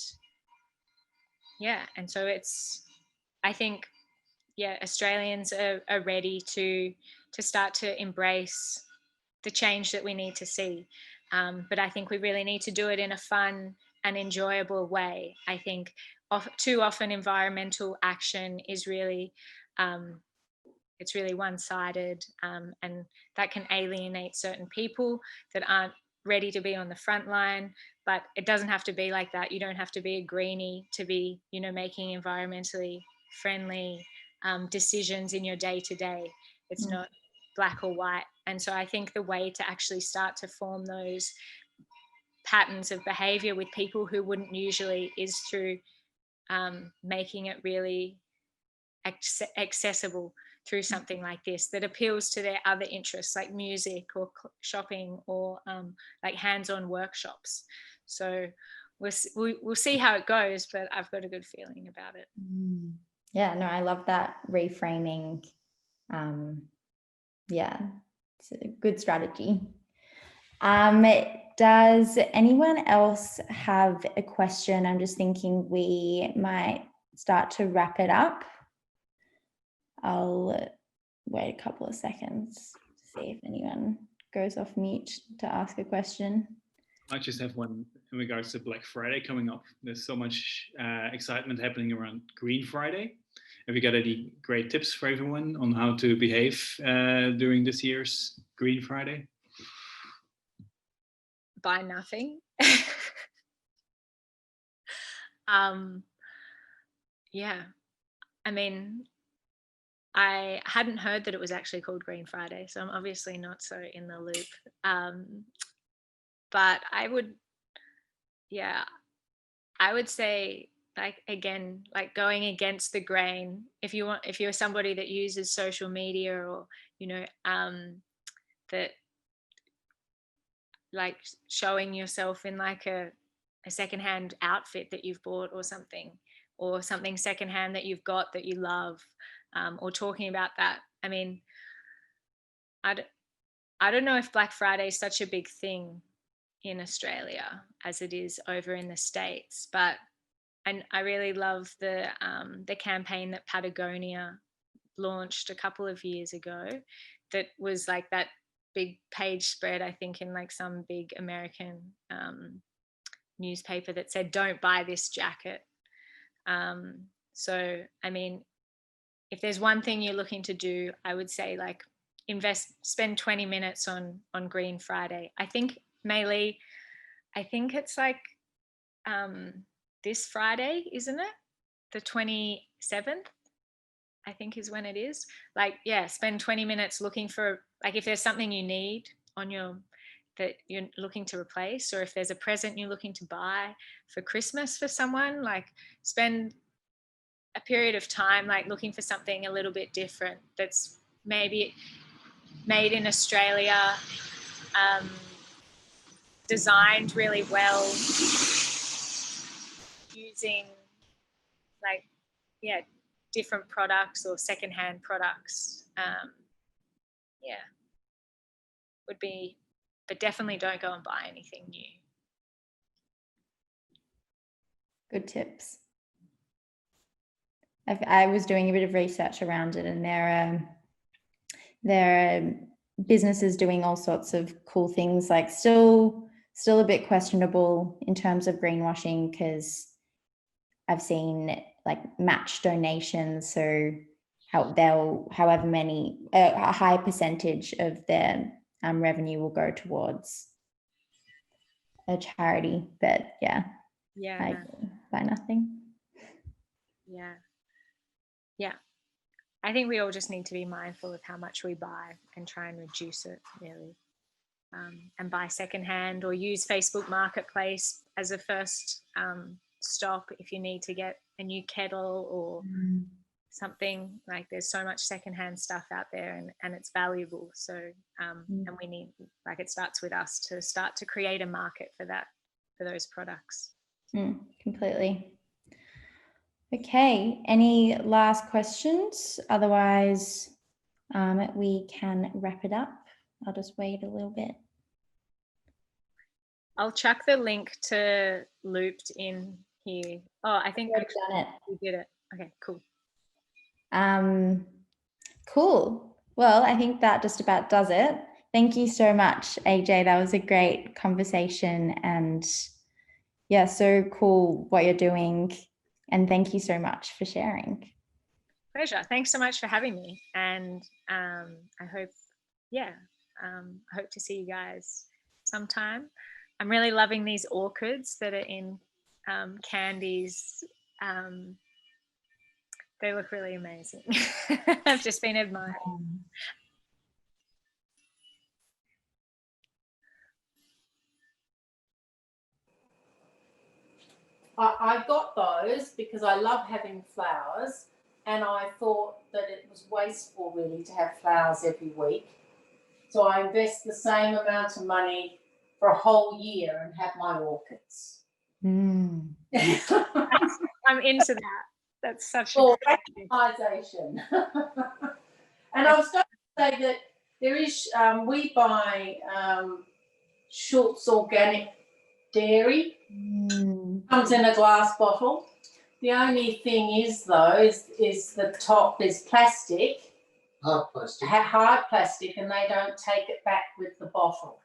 Speaker 2: so I think, Australians are ready to start to embrace the change that we need to see. But I think we really need to do it in a fun and enjoyable way. I think too often environmental action is really, it's really one-sided, and that can alienate certain people that aren't ready to be on the front line. But it doesn't have to be like that. You don't have to be a greenie to be, making environmentally friendly decisions in your day-to-day. It's not black or white. And so I think the way to actually start to form those patterns of behavior with people who wouldn't usually is through making it really accessible through something like this that appeals to their other interests, like music or shopping or like hands-on workshops. So we'll see how it goes, but I've got a good feeling about it.
Speaker 1: Yeah, no, I love that reframing. It's a good strategy. Does anyone else have a question? I'm just thinking we might start to wrap it up. I'll wait a couple of seconds to see if anyone goes off mute to ask a question.
Speaker 9: I just have one in regards to Black Friday coming up. There's so much excitement happening around Green Friday. Have you got any great tips for everyone on how to behave during this year's Green Friday?
Speaker 2: Buy nothing. I mean, I hadn't heard that it was actually called Green Friday, so I'm obviously not so in the loop. But I would say, like, again, like going against the grain. If you're somebody that uses social media or, that like showing yourself in like a secondhand outfit that you've bought or something secondhand that you've got that you love, or talking about that. I mean, I don't know if Black Friday is such a big thing in Australia as it is over in the States, but I really love the campaign that Patagonia launched a couple of years ago that was like that big page spread, I think, in like some big American newspaper that said, "Don't buy this jacket." So, I mean, if there's one thing you're looking to do, I would say like spend 20 minutes on Green Friday. I think, Maylee, I think it's like this Friday, isn't it? The 27th, I think is when it is. Like, spend 20 minutes looking for, like, if there's something you need that you're looking to replace, or if there's a present you're looking to buy for Christmas for someone, like spend a period of time like looking for something a little bit different that's maybe made in Australia, designed really well, using like different products or secondhand products. Would be, but definitely don't go and buy anything new.
Speaker 1: Good tips. I was doing a bit of research around it, and there are businesses doing all sorts of cool things, like still a bit questionable in terms of greenwashing, because I've seen like match donations. So however many, a high percentage of their revenue will go towards a charity. But yeah, I buy nothing.
Speaker 2: Yeah. I think we all just need to be mindful of how much we buy and try and reduce it, really. And buy secondhand, or use Facebook Marketplace as a first stop if you need to get a new kettle or something. Like, there's so much secondhand stuff out there, and it's valuable. So and we need, like, it starts with us to start to create a market for those products.
Speaker 1: Completely. Okay, any last questions? Otherwise, we can wrap it up. I'll just wait a little bit.
Speaker 2: I'll chuck the link to Looped in here. Oh, I think
Speaker 1: We've done it.
Speaker 2: We did it. Okay, cool.
Speaker 1: Cool. Well, I think that just about does it. Thank you so much, AJ. That was a great conversation, and yeah, so cool what you're doing. And thank you so much for sharing.
Speaker 2: Pleasure. Thanks so much for having me. And I hope to see you guys sometime. I'm really loving these orchids that are in candies. They look really amazing. I've just been admiring.
Speaker 10: I got those because I love having flowers, and I thought that it was wasteful really to have flowers every week. So I invest the same amount of money for a whole year and have my orchids.
Speaker 2: I'm into that. That's such
Speaker 10: a rationalisation. And I was going to say that there is, we buy Schultz Organic Dairy. Comes in a glass bottle. The only thing is, though, is the top is plastic.
Speaker 11: Hard plastic.
Speaker 10: Hard plastic, and they don't take it back with the bottle.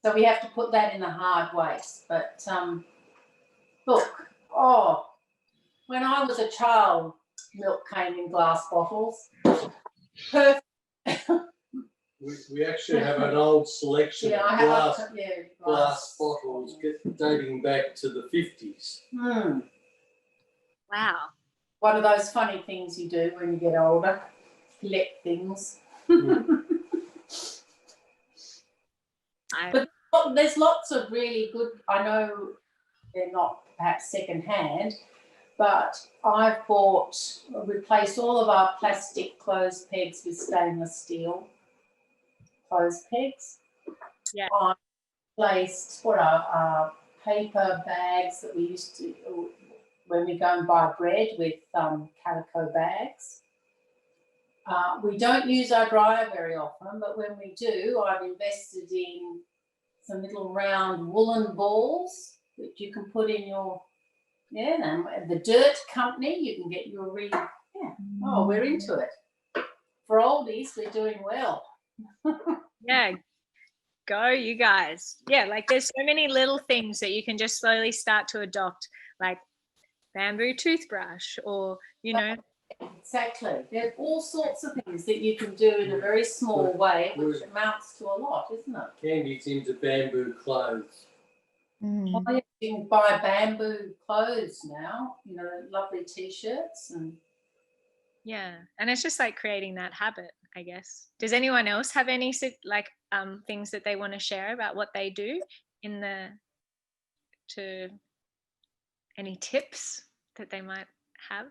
Speaker 10: So we have to put that in the hard waste. But look, when I was a child, milk came in glass bottles. Perfect.
Speaker 11: We actually have an old selection of glass bottles dating back to the 50s.
Speaker 2: Wow.
Speaker 10: One of those funny things you do when you get older, collect things. But there's lots of really good, I know they're not perhaps second-hand, but I've replaced all of our plastic clothes pegs with stainless steel clothes pegs.
Speaker 2: Yeah.
Speaker 10: I replaced paper bags that we used to, when we go and buy bread, with calico bags. We don't use our dryer very often, but when we do, I've invested in some little round woolen balls that you can put in your, the dirt company, you can get your we're into it. For oldies, we're doing well.
Speaker 2: Yeah, go you guys. Yeah, like there's so many little things that you can just slowly start to adopt, like bamboo toothbrush, or
Speaker 10: Exactly. There are all sorts of things that you can do in a very small way, which amounts to a lot, isn't it?
Speaker 11: Candy's into bamboo clothes.
Speaker 10: Oh, yeah, you can buy bamboo clothes now, lovely t-shirts. And
Speaker 2: it's just like creating that habit, I guess. Does anyone else have any things that they want to share about what they do any tips that they might have?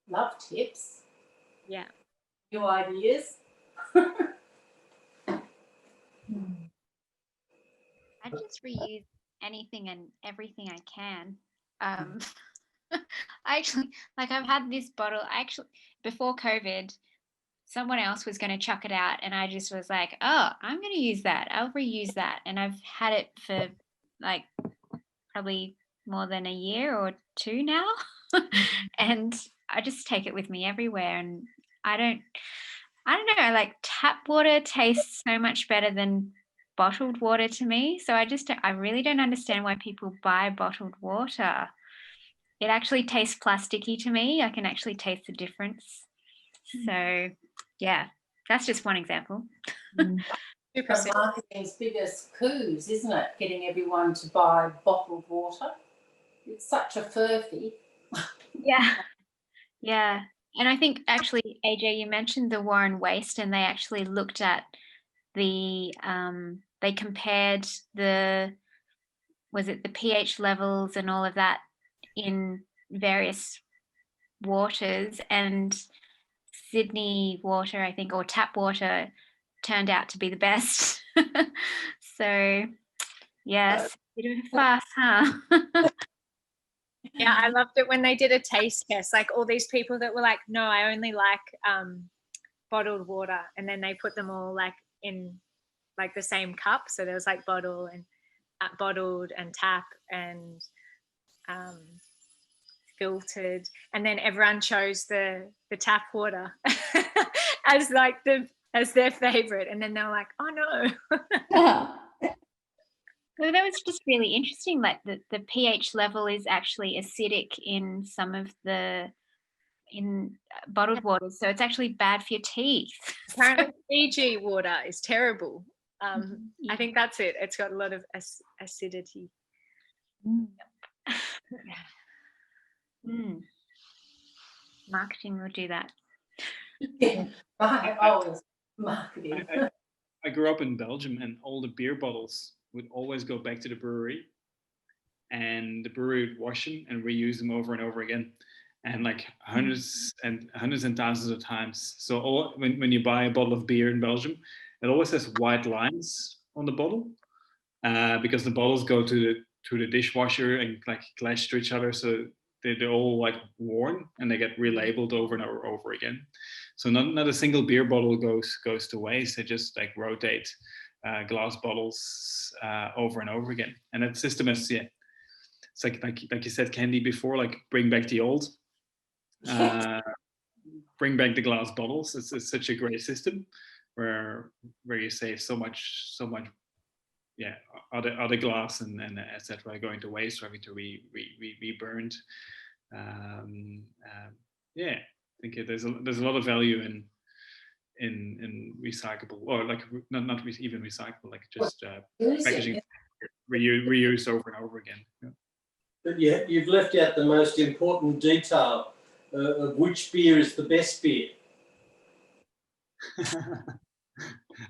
Speaker 10: Love tips.
Speaker 2: Yeah.
Speaker 10: New ideas.
Speaker 12: I just reuse anything and everything I can. I actually, I've had this bottle, before COVID, someone else was going to chuck it out, and I just was like, oh, I'm going to use that. I'll reuse that. And I've had it for probably more than a year or two now. And I just take it with me everywhere. And I don't know, tap water tastes so much better than bottled water to me. So I really don't understand why people buy bottled water. it actually tastes plasticky to me. I can actually taste the difference. So yeah, that's just one example.
Speaker 10: Marketing's biggest coups, isn't it? Getting everyone to buy bottled water. It's such a furphy.
Speaker 12: Yeah. And I think actually, AJ, you mentioned the war on waste, and they actually looked at they compared the pH levels and all of that in various waters, and Sydney water, I think, or tap water, turned out to be the best. So yes, bit of a fuss, huh?
Speaker 2: Yeah, I loved it when they did a taste test, like all these people that were like, no, I only like bottled water, and then they put them all like in like the same cup, so there was like bottled and tap and filtered, and then everyone chose the tap water as like as their favorite, and then they were like, oh no.
Speaker 12: Well, that was just really interesting. Like the pH level is actually acidic in some of in bottled water, so it's actually bad for your teeth.
Speaker 2: Apparently, Fiji water is terrible. I think that's it. It's got a lot of acidity.
Speaker 12: Marketing will do that.
Speaker 10: Marketing.
Speaker 9: I grew up in Belgium, and all the beer bottles would always go back to the brewery, and the brewery would wash them and reuse them over and over again, and like hundreds and thousands of times. So when you buy a bottle of beer in Belgium, it always has white lines on the bottle, because the bottles go to the dishwasher and like clash to each other, so they're all like worn and they get relabeled over and over again. So not a single beer bottle goes to waste. They just like rotate glass bottles over and over again. And that system is, yeah, it's like you said, Candy, before, like bring back the old, bring back the glass bottles. It's such a great system where you save so much, yeah, other glass and etc. going to waste or having to be burned. Yeah, I think there's a lot of value in recyclable, or like not even recyclable, like just packaging, reuse over and over again. Yeah.
Speaker 11: But you've left out the most important detail of which beer is the best beer.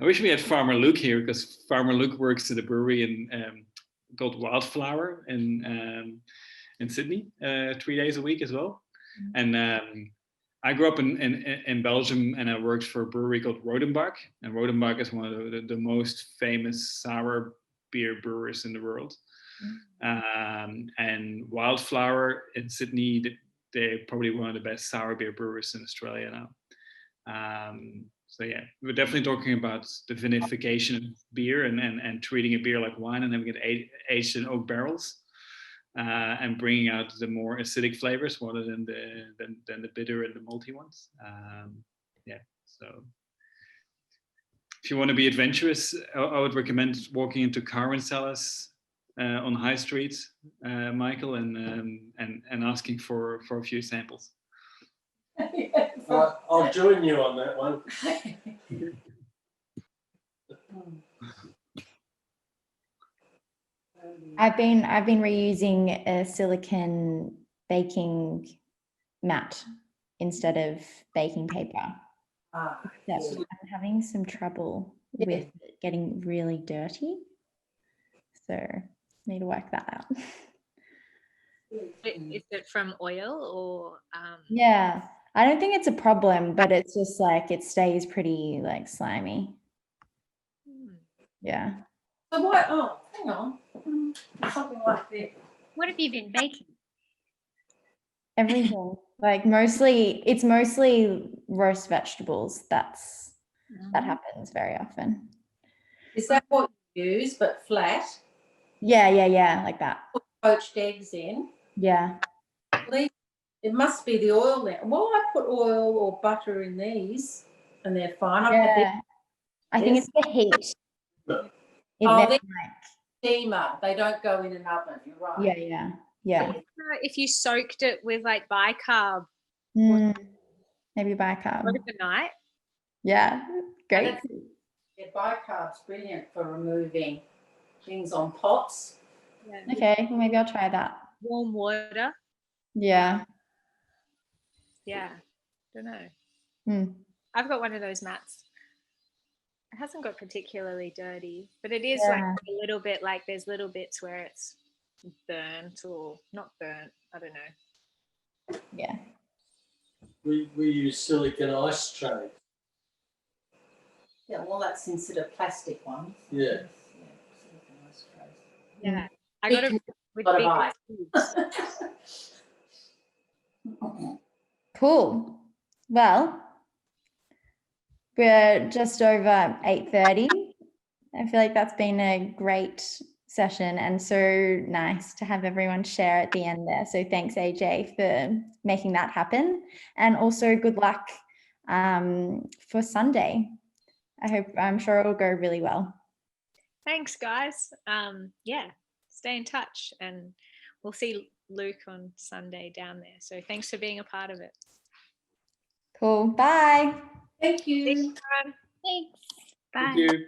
Speaker 9: I wish we had Farmer Luke here, because Farmer Luke works at a brewery in called Wildflower in Sydney 3 days a week as well. And I grew up in Belgium, and I worked for a brewery called Rodenbach. And Rodenbach is one of the most famous sour beer brewers in the world. And Wildflower in Sydney, they're probably one of the best sour beer brewers in Australia now. So yeah, we're definitely talking about the vinification of beer and treating a beer like wine and having it aged in oak barrels. And bringing out the more acidic flavors rather than the bitter and the malty ones. Yeah, so if you want to be adventurous, I would recommend walking into Carwin Cellars on High Street, Michael, and asking for a few samples.
Speaker 11: I'll join you on that one.
Speaker 1: I've been reusing a silicone baking mat instead of baking paper. I'm having some trouble with it getting really dirty, so need to work that out.
Speaker 2: Is it from oil or?
Speaker 1: Yeah, I don't think it's a problem, but it's just like it stays pretty like slimy. Yeah.
Speaker 10: So what? Oh, hang on. Something like this.
Speaker 12: What have you been baking?
Speaker 1: Everything. Like it's mostly roast vegetables. That happens very often.
Speaker 10: Is that what you use, but flat?
Speaker 1: Yeah, like that.
Speaker 10: Put poached eggs in.
Speaker 1: Yeah.
Speaker 10: It must be the oil then. Well, I put oil or butter in these, and they're fine.
Speaker 1: Yeah. I think it's the heat.
Speaker 10: They're steamer. They don't go in an oven. You're right.
Speaker 1: Yeah. Yeah.
Speaker 2: If you soaked it with like bicarb,
Speaker 1: Maybe bicarb.
Speaker 2: overnight.
Speaker 1: Yeah, great.
Speaker 10: Yeah, bicarb's brilliant for removing things on pots.
Speaker 2: Yeah.
Speaker 1: Okay, well, maybe I'll try that.
Speaker 2: Warm water.
Speaker 1: Yeah.
Speaker 2: Yeah, don't know. I've got one of those mats. It hasn't got particularly dirty, but it is like a little bit like there's little bits where it's burnt or not burnt. I don't know.
Speaker 1: Yeah.
Speaker 11: We use silicon ice trays.
Speaker 10: Yeah, well, that's instead of plastic ones.
Speaker 11: Yeah.
Speaker 2: Yeah, I got it with big tubes.
Speaker 1: Cool. Well, we're just over 8:30. I feel like that's been a great session and so nice to have everyone share at the end there. So thanks, AJ, for making that happen. And also good luck for Sunday. I'm sure it'll go really well.
Speaker 2: Thanks, guys. Yeah, stay in touch and we'll see Luke on Sunday down there. So thanks for being a part of it.
Speaker 1: Cool. Bye.
Speaker 10: Thank you.
Speaker 2: Thanks.
Speaker 12: Thanks. Bye.
Speaker 9: Thank you.